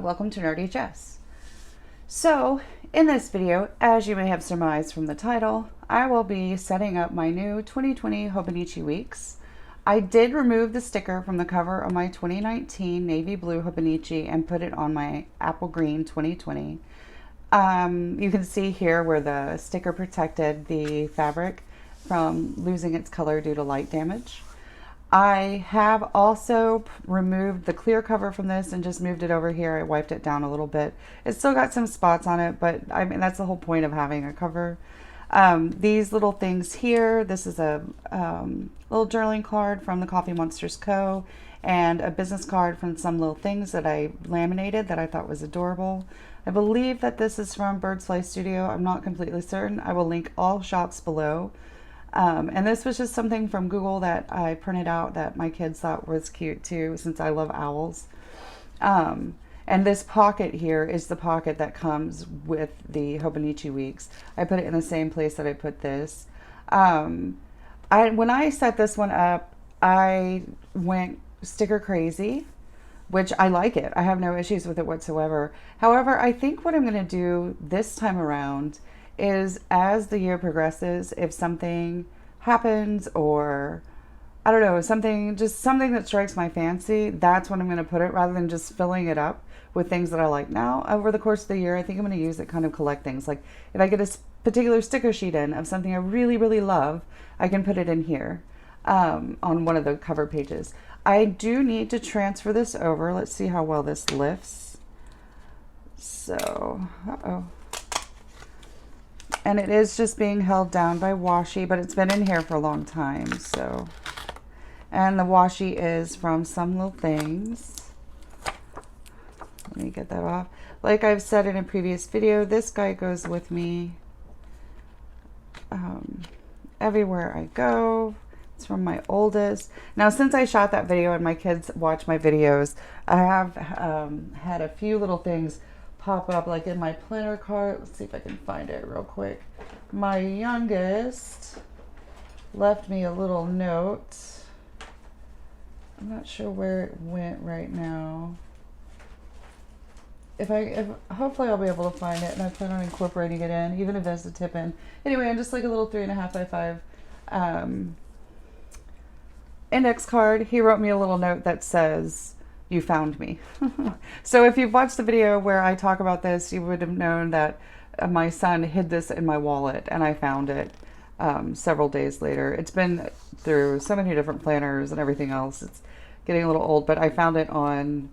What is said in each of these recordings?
welcome to Nerdy Jess. So, in this video, as you may have surmised from the title, I will be setting up my new 2020 Hobonichi Weeks. I did remove the sticker from the cover of my 2019 navy blue Hobonichi and put it on my apple green 2020. You can see here where the sticker protected the fabric from losing its color due to light damage. I have also removed the clear cover from this and just moved it over here. I wiped it down a little bit. It's still got some spots on it, but I mean, that's the whole point of having a cover. These little things here, this is a little journaling card from the Coffee Monsters Co. and a business card from Some Little Things that I laminated that I thought was adorable. I believe that this is from Bird's Fly Studio. I'm not completely certain. I will link all shops below. And this was just something from Google that I printed out that my kids thought was cute too, since I love owls. And this pocket here is the pocket that comes with the Hobonichi Weeks. I put it in the same place that I put this. When I set this one up, I went sticker crazy, which I like it. I have no issues with it whatsoever. However, I think what I'm going to do this time around is, as the year progresses, if something happens or I don't know, something that strikes my fancy, that's when I'm going to put it, rather than just filling it up with things that I like. Now, over the course of the year, I think I'm going to use it, kind of collect things. Like if I get a particular sticker sheet in of something I really, really love, I can put it in here on one of the cover pages. I do need to transfer this over. Let's see how well this lifts. So, and it is just being held down by washi, but it's been in here for a long time. So, and the washi is from Some Little Things. Let me get that off. Like I've said in a previous video, this guy goes with me everywhere I go. It's from my oldest. Now, since I shot that video and my kids watch my videos, I have had a few little things pop up, like in my planner card. Let's see if I can find it real quick. My youngest left me a little note. I'm not sure where it went right now. Hopefully I'll be able to find it, and I plan on incorporating it in, even if it's a tip in. Anyway, I'm just like a little 3.5 by 5 index card. He wrote me a little note that says, "You found me." So if you've watched the video where I talk about this, you would have known that my son hid this in my wallet and I found it several days later. It's been through so many different planners and everything else. It's getting a little old, but I found it on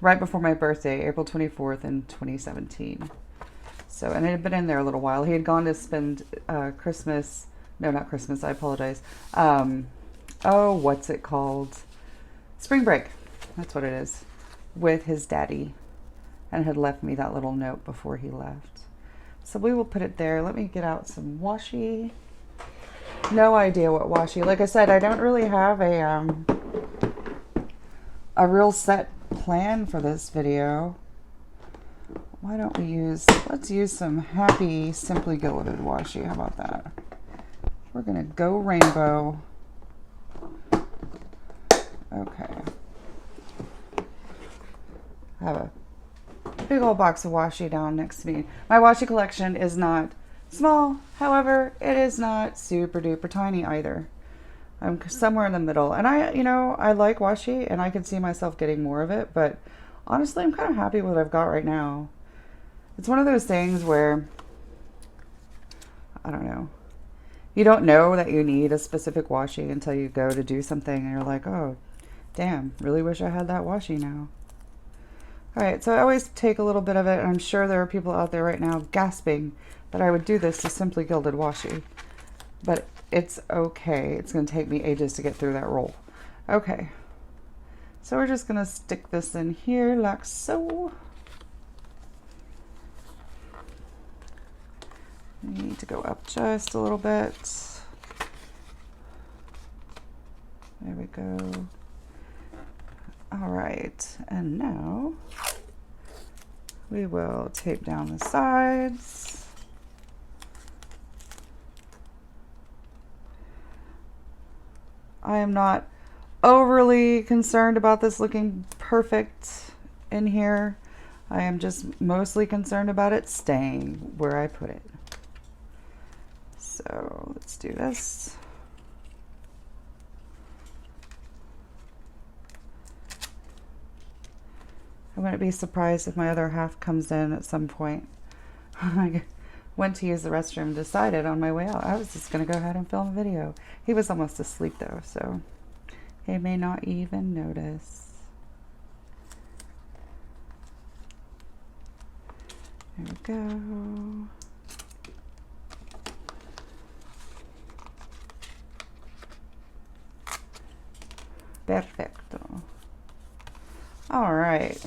right before my birthday, April 24th in 2017. So, and it had been in there a little while. He had gone to spend Christmas, no, not Christmas, I apologize. Oh, what's it called? Spring break, that's what it is, with his daddy, and had left me that little note before he left. So we will put it there. Let me get out some washi. No idea what washi. Like I said, I don't really have a real set plan for this video. Why don't we let's use some Happy Simply Gilded washi. How about that? We're gonna go rainbow. Okay. I have a big old box of washi down next to me. My washi collection is not small, however, it is not super duper tiny either. I'm somewhere in the middle. And I like washi and I can see myself getting more of it, but honestly, I'm kind of happy with what I've got right now. It's one of those things where, I don't know, you don't know that you need a specific washi until you go to do something and you're like, oh, damn, really wish I had that washi now. All right, so I always take a little bit of it, and I'm sure there are people out there right now gasping that I would do this to Simply Gilded washi, but it's okay. It's going to take me ages to get through that roll. Okay, so we're just going to stick this in here like so. We need to go up just a little bit. There we go. All right, and now we will tape down the sides. I am not overly concerned about this looking perfect in here. I am just mostly concerned about it staying where I put it. So let's do this. I wouldn't be surprised if my other half comes in at some point. I went to use the restroom and decided on my way out I was just going to go ahead and film a video. He was almost asleep though, so he may not even notice. There we go. Perfecto. All right,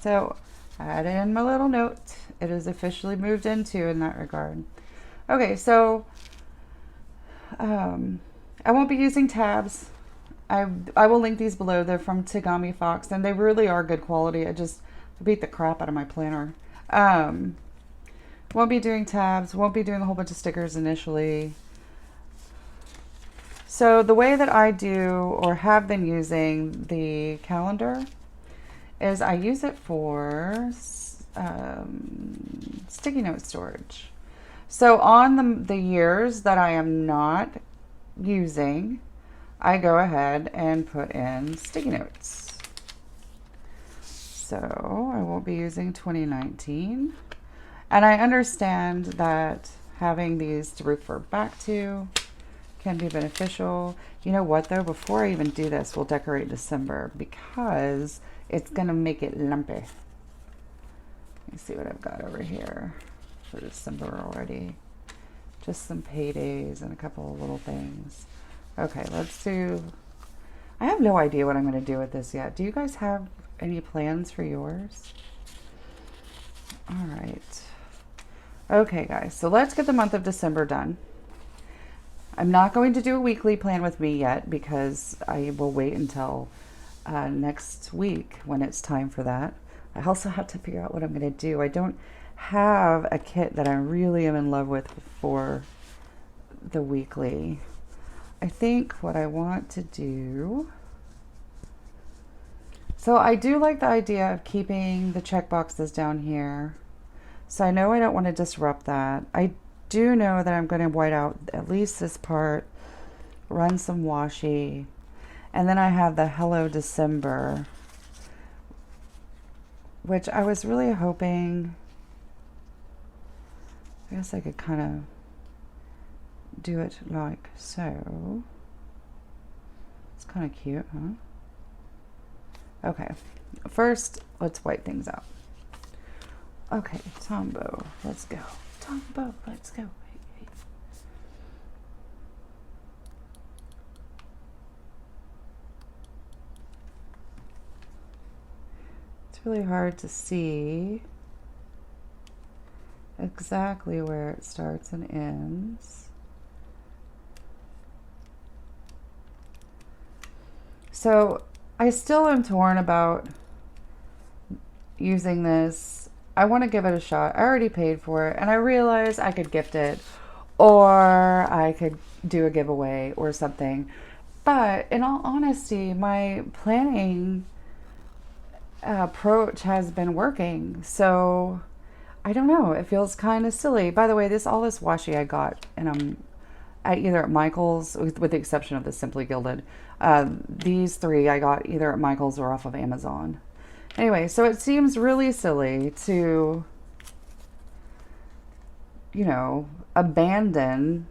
so I added in my little note. It is officially moved into in that regard. Okay, so I won't be using tabs. I will link these below. They're from Tagami Fox, and they really are good quality. I just beat the crap out of my planner. Won't be doing tabs. Won't be doing a whole bunch of stickers initially. So the way that I do or have been using the calendar is I use it for sticky note storage. So on the years that I am not using, I go ahead and put in sticky notes. So I won't be using 2019. And I understand that having these to refer back to can be beneficial. You know what though, before I even do this, we'll decorate December because it's gonna make it lumpy. Let me see what I've got over here for December already. Just some paydays and a couple of little things. Okay, let's do, I have no idea what I'm gonna do with this yet. Do you guys have any plans for yours? All right. Okay guys, so let's get the month of December done. I'm not going to do a weekly plan with me yet because I will wait until next week when it's time for that. I also have to figure out what I'm going to do. I don't have a kit that I really am in love with for the weekly. I think what I want to do, so I do like the idea of keeping the check boxes down here. So I know I don't want to disrupt that. I do know that I'm going to white out at least this part, run some washi, and then I have the Hello December, which I was really hoping, I guess I could kind of do it like so. It's kind of cute, huh? Okay, first let's white things out. Okay, Tombow, let's go. Tombow, let's go. Hey, hey. It's really hard to see exactly where it starts and ends. So I still am torn about using this. I want to give it a shot. I already paid for it, and I realized I could gift it, or I could do a giveaway or something. But in all honesty, my planning approach has been working. So I don't know. It feels kind of silly. By the way, all this washi I got, and I'm either at Michael's, with the exception of the Simply Gilded. These three I got either at Michael's or off of Amazon. Anyway, so it seems really silly to, you know, abandon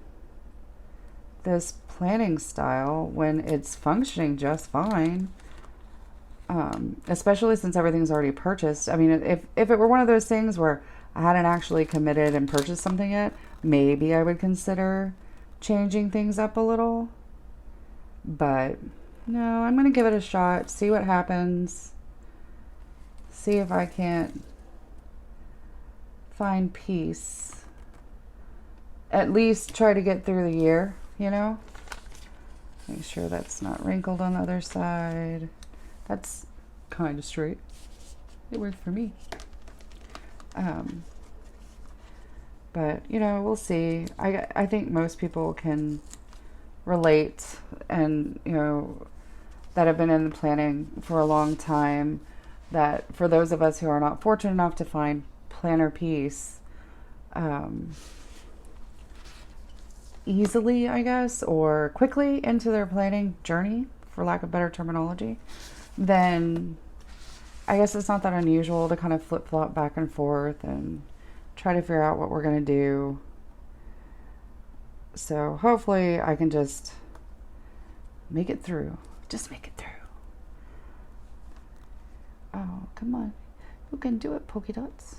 this planning style when it's functioning just fine. Especially since everything's already purchased. I mean, if it were one of those things where I hadn't actually committed and purchased something yet, maybe I would consider changing things up a little. But no, I'm going to give it a shot, see what happens. See if I can't find peace. At least try to get through the year, you know? Make sure that's not wrinkled on the other side. That's kind of straight. It worked for me. But, you know, we'll see. I think most people can relate and, you know, that have been in the planning for a long time. that for those of us who are not fortunate enough to find planner peace easily, I guess, or quickly into their planning journey, for lack of better terminology, then I guess it's not that unusual to kind of flip-flop back and forth and try to figure out what we're going to do. So hopefully I can just make it through. Just make it through. Oh, come on. You can do it, polka dots.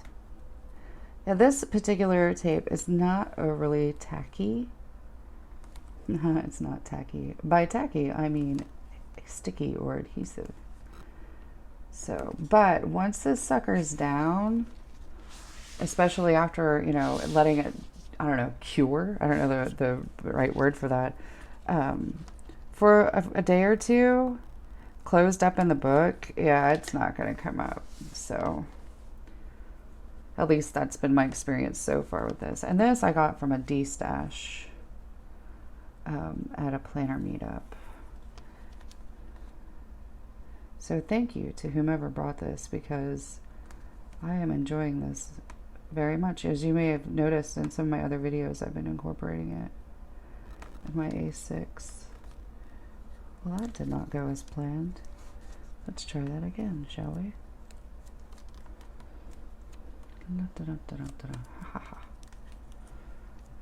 Yeah, this particular tape is not overly tacky. No, it's not tacky. By tacky, I mean sticky or adhesive. So, but once this sucker's down, especially after, you know, letting it, I don't know, cure, I don't know the right word for that, for a day or two, closed up in the book, yeah, it's not going to come up. So, at least that's been my experience so far with this. And this I got from a D-stash at a planner meetup. So thank you to whomever brought this, because I am enjoying this very much. As you may have noticed in some of my other videos, I've been incorporating it in my A6. Well, that did not go as planned. Let's try that again, shall we?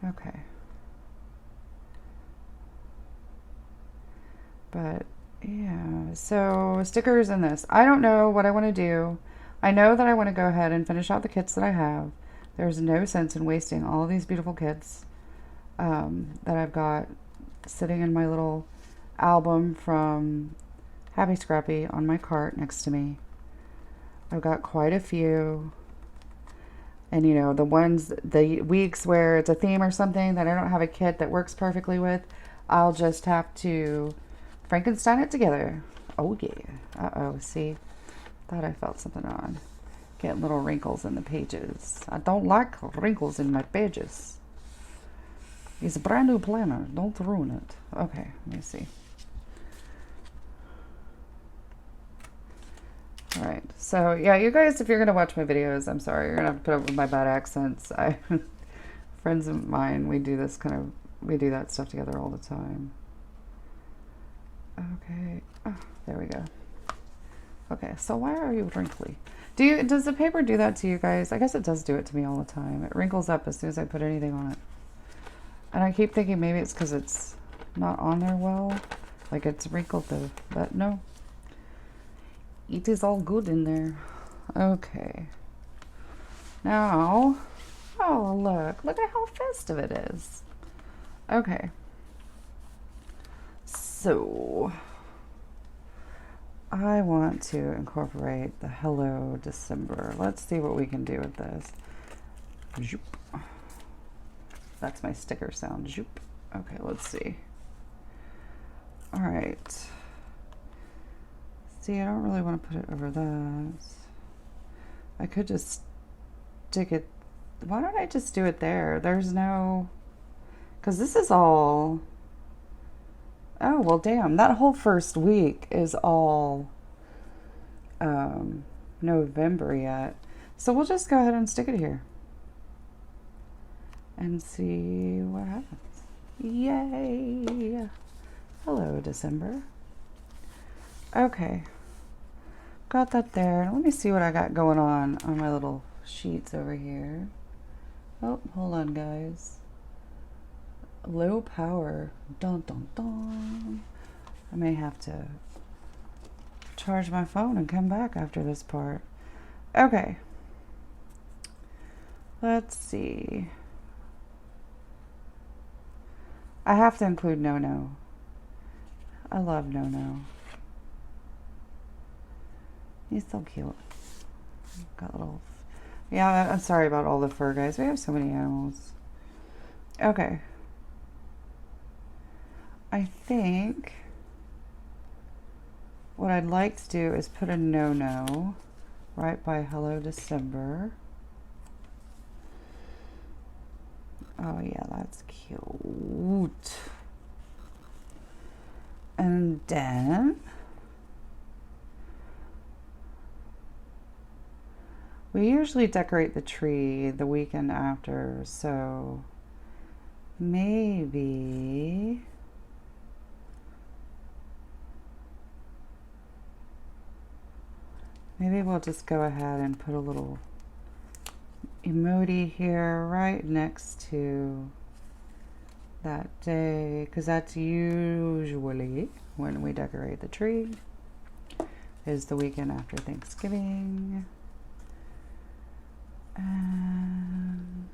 Okay. But yeah, so stickers in this. I don't know what I want to do. I know that I want to go ahead and finish out the kits that I have. There's no sense in wasting all of these beautiful kits that I've got sitting in my little album from Happy Scrappy on my cart next to me. I've got quite a few. And you know, the weeks where it's a theme or something that I don't have a kit that works perfectly with, I'll just have to Frankenstein it together. Oh yeah. Uh-oh, see? Thought I felt something on. Getting little wrinkles in the pages. I don't like wrinkles in my pages. It's a brand new planner. Don't ruin it. Okay, let me see. Alright, so yeah, you guys, if you're going to watch my videos, I'm sorry, you're going to have to put up with my bad accents. Friends of mine, we do that stuff together all the time. Okay, oh, there we go. Okay, so why are you wrinkly? Does the paper do that to you guys? I guess it does do it to me all the time. It wrinkles up as soon as I put anything on it. And I keep thinking maybe it's because it's not on there well. Like it's wrinkled though, but no. It is all good in there. Okay. Now, oh look at how festive it is. Okay. So, I want to incorporate the Hello December. Let's see what we can do with this. Zoop. That's my sticker sound. Zoop. Okay, let's see. All right. See, I don't really want to put it over that. I could just stick it. Why don't I just do it there? There's no, because this is all, oh, well, damn, that whole first week is all November yet. So we'll just go ahead and stick it here and see what happens. Yay! Hello, December. Okay. Got that there. Let me see what I got going on my little sheets over here. Oh, hold on, guys. Low power. Dun, dun, dun. I may have to charge my phone and come back after this part. Okay. Let's see. I have to include No. I love No. He's so cute. Got little... Yeah, I'm sorry about all the fur, guys. We have so many animals. Okay. I think what I'd like to do is put a No right by Hello December. Oh yeah, that's cute. And then We usually decorate the tree the weekend after, so maybe we'll just go ahead and put a little emoji here right next to that day, because that's usually when we decorate the tree, is the weekend after Thanksgiving. And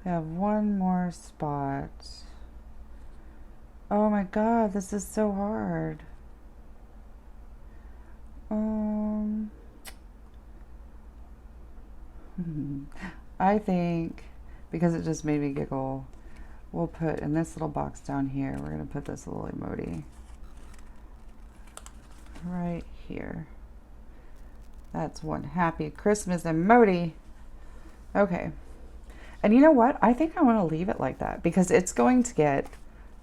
we have one more spot. Oh my god, this is so hard. I think, because it just made me giggle, we'll put in this little box down here, we're going to put this little emoji right here. That's one happy Christmas emoji. Okay. And you know what? I think I want to leave it like that because it's going to get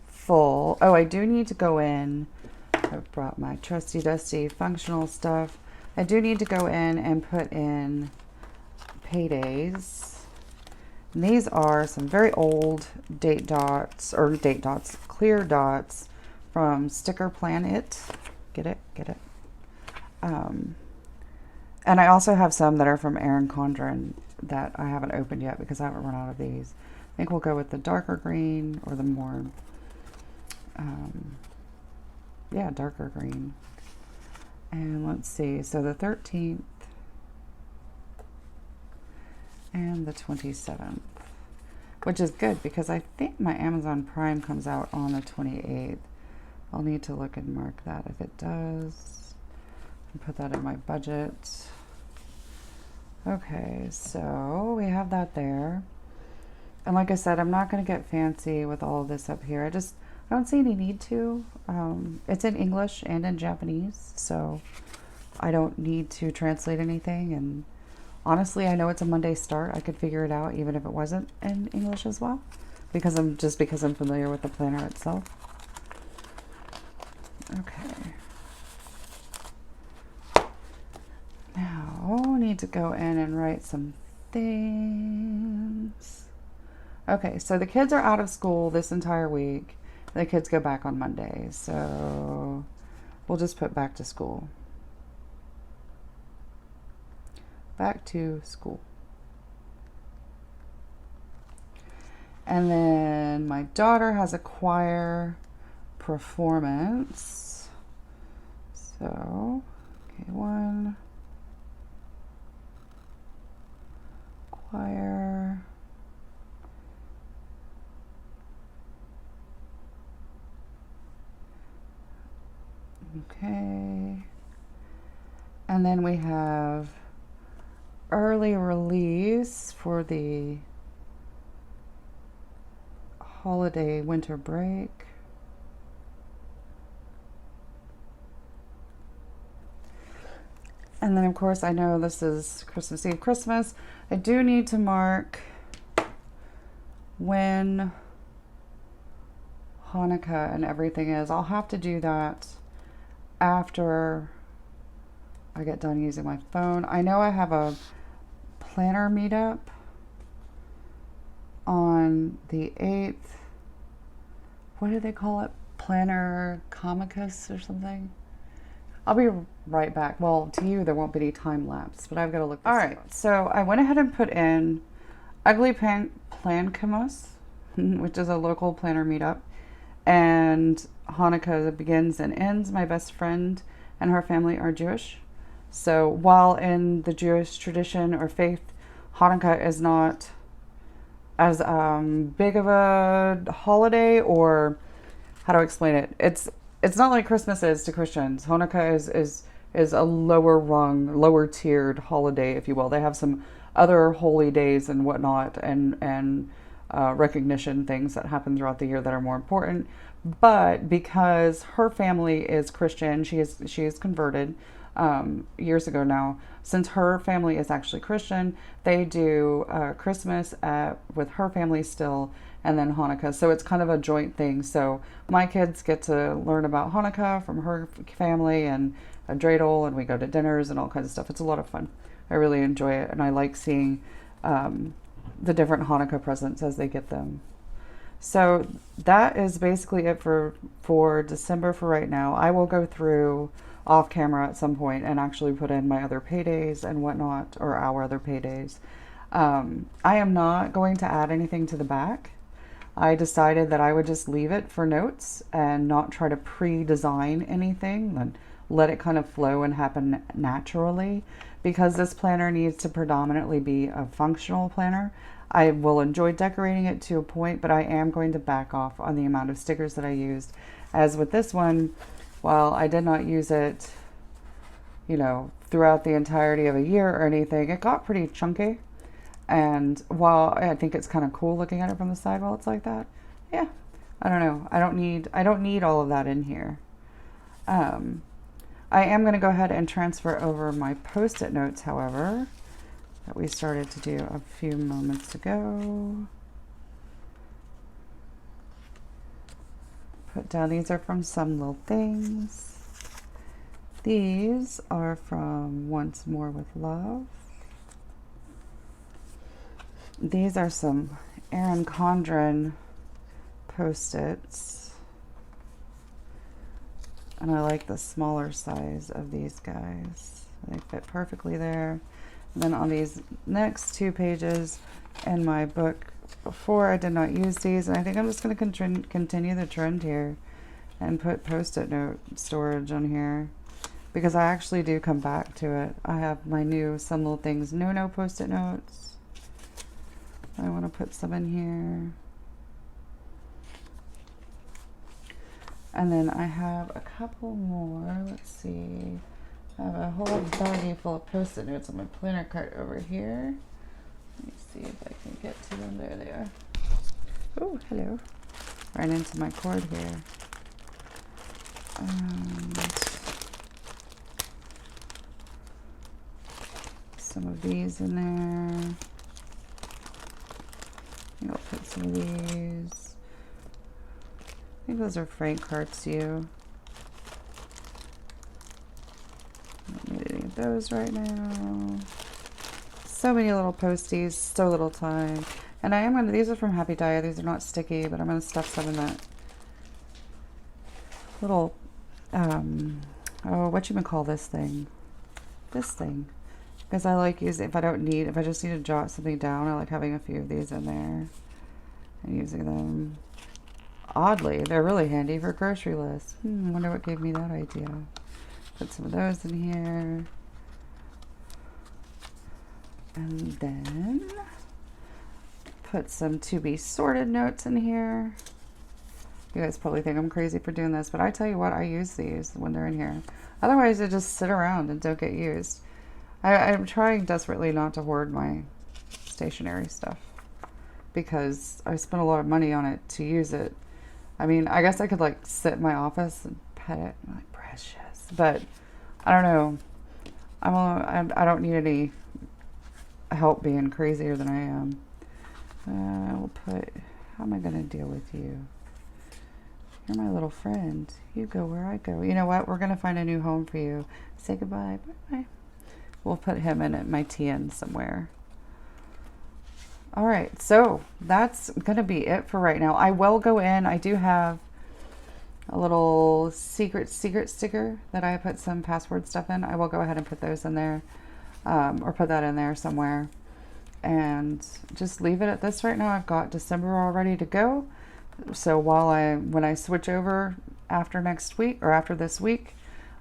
full. Oh, I do need to go in. I've brought my trusty dusty functional stuff. I do need to go in and put in paydays. And these are some very old clear dots from Sticker Planet. Get it? And I also have some that are from Erin Condren that I haven't opened yet because I haven't run out of these. I think we'll go with the darker green or the more, darker green. And let's see, so the 13th and the 27th, which is good because I think my Amazon Prime comes out on the 28th. I'll need to look and mark that if it does. And put that in my budget. Okay, so we have that there. And like I said, I'm not going to get fancy with all of this up here. I don't see any need to. It's in English and in Japanese, so I don't need to translate anything. And honestly, I know it's a Monday start. I could figure it out even if it wasn't in English as well, because I'm familiar with the planner itself. Okay. Now, I need to go in and write some things. Okay, so the kids are out of school this entire week. The kids go back on Monday, so we'll just put back to school. Back to school. And then my daughter has a choir performance. So, okay, one. Choir. Okay. And then we have early release for the holiday winter break. And then of course I know this is Christmas Eve, Christmas. I do need to mark when Hanukkah and everything is. I'll have to do that after I get done using my phone. I know I have a planner meetup on the 8th. What do they call it? Planner Comicus or something? I'll be right back. Well, to you, there won't be any time lapse, but I've got to look this up. All right, so I went ahead and put in Ugly Plankamus, which is a local planner meetup, and Hanukkah begins and ends. My best friend and her family are Jewish. So while in the Jewish tradition or faith, Hanukkah is not as big of a holiday, or how do I explain it? It's not like Christmas is to Christians. Hanukkah is a lower rung, lower tiered holiday, if you will. They have some other holy days and whatnot, and recognition things that happen throughout the year that are more important. But because her family is Christian, she is converted years ago now. Since her family is actually Christian, they do Christmas with her family still, and then Hanukkah. So it's kind of a joint thing. So my kids get to learn about Hanukkah from her family and a dreidel, and we go to dinners and all kinds of stuff. It's a lot of fun. I really enjoy it, and I like seeing the different Hanukkah presents as they get them. So that is basically it for December for right now. I will go through off camera at some point and actually put in my other paydays and whatnot, or our other paydays. I am not going to add anything to the back. I decided that I would just leave it for notes and not try to pre-design anything and let it kind of flow and happen naturally, because this planner needs to predominantly be a functional planner. I will enjoy decorating it to a point, but I am going to back off on the amount of stickers that I used. As with this one, while I did not use it, you know, throughout the entirety of a year or anything, it got pretty chunky. And while I think it's kind of cool looking at it from the side while it's like that, yeah, I don't know. I don't need all of that in here. I am going to go ahead and transfer over my Post-it notes, however, that we started to do a few moments ago. Put down, these are from Some Little Things. These are from Once More with Love. These are some Erin Condren Post-its. And I like the smaller size of these guys. They fit perfectly there. And then on these next 2 pages in my book, before I did not use these, and I think I'm just going to continue the trend here and put Post-it note storage on here, because I actually do come back to it. I have my new Some Little Things no Post-it notes. I want to put some in here. And then I have a couple more. Let's see. I have a whole baggie full of Post-it notes on my planner cart over here. Let me see if I can get to them. There they are. Oh, hello. Ran into my cord here. Some of these in there. I'll put some of these. I think those are Frank Cartsew. Don't need any of those right now. So many little posties, so little time. And I am going to, these are from Happy Dye. These are not sticky, but I'm going to stuff some in that little, oh, what you call this thing? This thing. Because I like using, if I just need to jot something down, I like having a few of these in there and using them. Oddly, they're really handy for grocery lists. I wonder what gave me that idea. Put some of those in here. And then put some to be sorted notes in here. You guys probably think I'm crazy for doing this, but I tell you what, I use these when they're in here. Otherwise, they just sit around and don't get used. I'm trying desperately not to hoard my stationery stuff, because I spent a lot of money on it to use it. I mean, I guess I could like sit in my office and pet it, I'm like, precious. But I don't know. I don't need any help being crazier than I am. I will put, how am I going to deal with you? You're my little friend. You go where I go. You know what? We're going to find a new home for you. Say goodbye. Bye-bye. We'll put him in at my TN somewhere. All right, so that's going to be it for right now. I will go in. I do have a little secret sticker that I put some password stuff in. I will go ahead and put those in there, or put that in there somewhere, and just leave it at this right now. I've got December all ready to go. So when I switch over after next week, or after this week,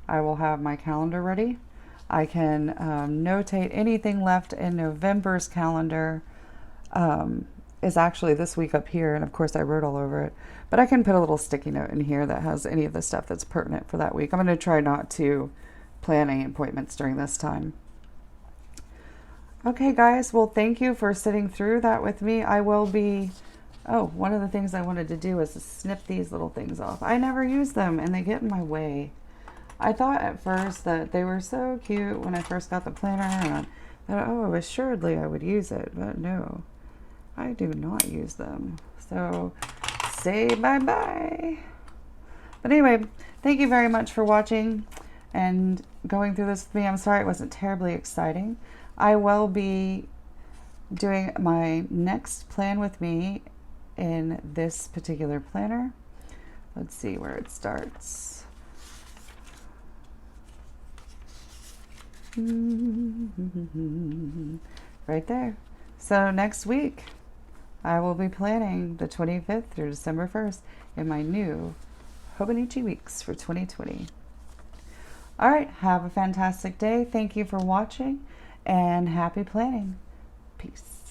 I will have my calendar ready. I can notate anything left in November's calendar. Is actually this week up here, and of course I wrote all over it, but I can put a little sticky note in here that has any of the stuff that's pertinent for that week. I'm going to try not to plan any appointments during this time. Okay guys, well thank you for sitting through that with me. I will be, oh, one of the things I wanted to do is to snip these little things off. I never use them and they get in my way. I thought at first that they were so cute when I first got the planner, and I thought, oh, assuredly I would use it, but no. I do not use them. So say bye-bye. But anyway, thank you very much for watching and going through this with me. I'm sorry it wasn't terribly exciting. I will be doing my next plan with me in this particular planner. Let's see where it starts. Right there. So next week, I will be planning the 25th through December 1st in my new Hobonichi Weeks for 2020. All right, have a fantastic day. Thank you for watching and happy planning. Peace.